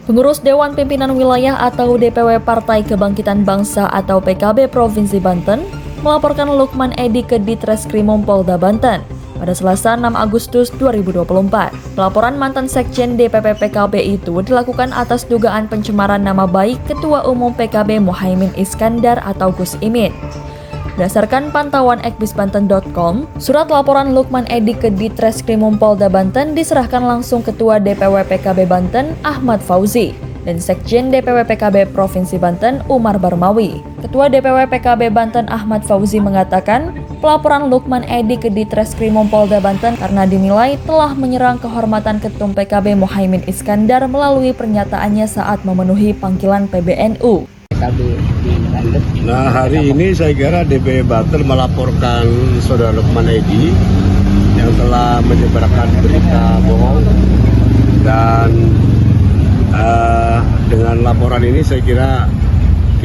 Pengurus Dewan Pimpinan Wilayah atau DPW Partai Kebangkitan Bangsa atau PKB Provinsi Banten melaporkan Lukman Edi ke Ditreskrimum Polda Banten pada Selasa 6 Agustus 2024. Pelaporan mantan Sekjen DPP PKB itu dilakukan atas dugaan pencemaran nama baik Ketua Umum PKB Muhaimin Iskandar atau Gus Imin. Berdasarkan pantauan ekbisbanten.com, surat laporan Lukman Edi ke Ditreskrimum Polda Banten diserahkan langsung Ketua DPW PKB Banten Ahmad Fauzi dan Sekjen DPW PKB Provinsi Banten Umar Barmawi. Ketua DPW PKB Banten Ahmad Fauzi mengatakan, pelaporan Lukman Edi ke Ditreskrimum Polda Banten karena dinilai telah menyerang kehormatan Ketum PKB Muhaimin Iskandar melalui pernyataannya saat memenuhi panggilan PBNU. Nah, hari ini saya kira DPW Banten melaporkan Saudara Lukman Edi yang telah menyebarkan berita bohong, dan dengan laporan ini saya kira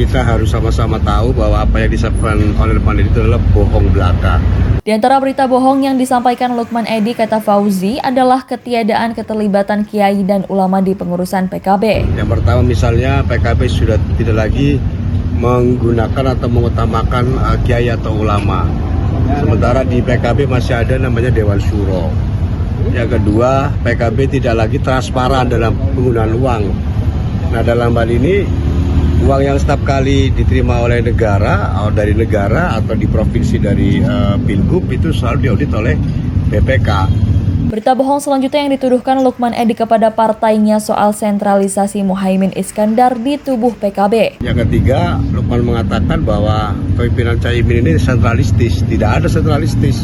kita harus sama-sama tahu bahwa apa yang disampaikan oleh Lukman Edi itu adalah bohong belaka. Di antara berita bohong yang disampaikan Lukman Edi, kata Fauzi, adalah ketiadaan keterlibatan kiai dan ulama di pengurusan PKB. Yang pertama misalnya PKB sudah tidak lagi menggunakan atau mengutamakan kiai atau ulama. Sementara di PKB masih ada namanya Dewan Syuro. Yang kedua, PKB tidak lagi transparan dalam penggunaan uang. Nah, dalam hal ini uang yang setiap kali diterima oleh negara, atau dari negara atau di provinsi dari Pilgub itu selalu diaudit oleh BPK. Berita bohong selanjutnya yang dituduhkan Lukman Edi kepada partainya soal sentralisasi Muhaimin Iskandar di tubuh PKB. Yang ketiga, Lukman mengatakan bahwa pemimpinan Caimin ini sentralistis. Tidak ada sentralistis.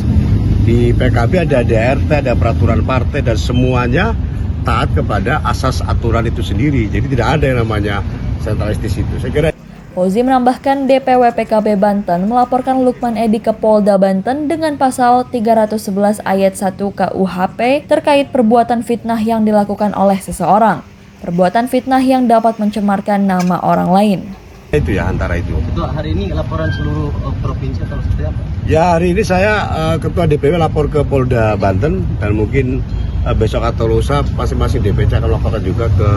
Di PKB ada DRT, ada peraturan partai, dan semuanya taat kepada asas aturan itu sendiri. Jadi tidak ada yang namanya sentralistis itu. Saya kira Fauzi menambahkan DPW PKB Banten melaporkan Lukman Edi ke Polda Banten dengan pasal 311 ayat 1 KUHP terkait perbuatan fitnah yang dilakukan oleh seseorang. Perbuatan fitnah yang dapat mencemarkan nama orang lain. itu ya, antara itu. Ketua, hari ini laporan seluruh provinsi atau seperti apa? Ya, hari ini saya Ketua DPW lapor ke Polda Banten, dan mungkin besok atau lusa masing-masing DPC akan laporkan juga ke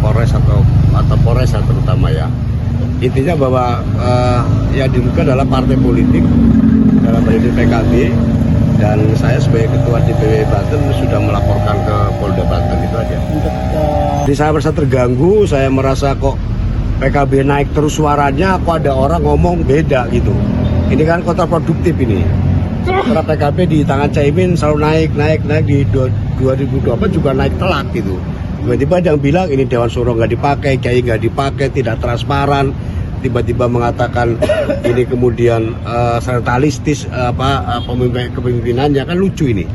Polres atau Polres terutama ya. Intinya bahwa yang dibuka adalah partai politik dalam hal ini PKB, dan saya sebagai Ketua DPW Banten sudah melaporkan ke Polda Banten, itu aja. Jadi saya merasa terganggu, saya merasa kok PKB naik terus suaranya, kok ada orang ngomong beda gitu. Ini kan kontraproduktif ini. Karena PKB di tangan Caimin selalu naik di 2024 juga naik telak gitu. Tiba-tiba ada yang bilang ini Dewan Syuro nggak dipakai, kiai nggak dipakai, tidak transparan. Tiba-tiba mengatakan ini kemudian sentralistis kepemimpinannya, kan lucu ini.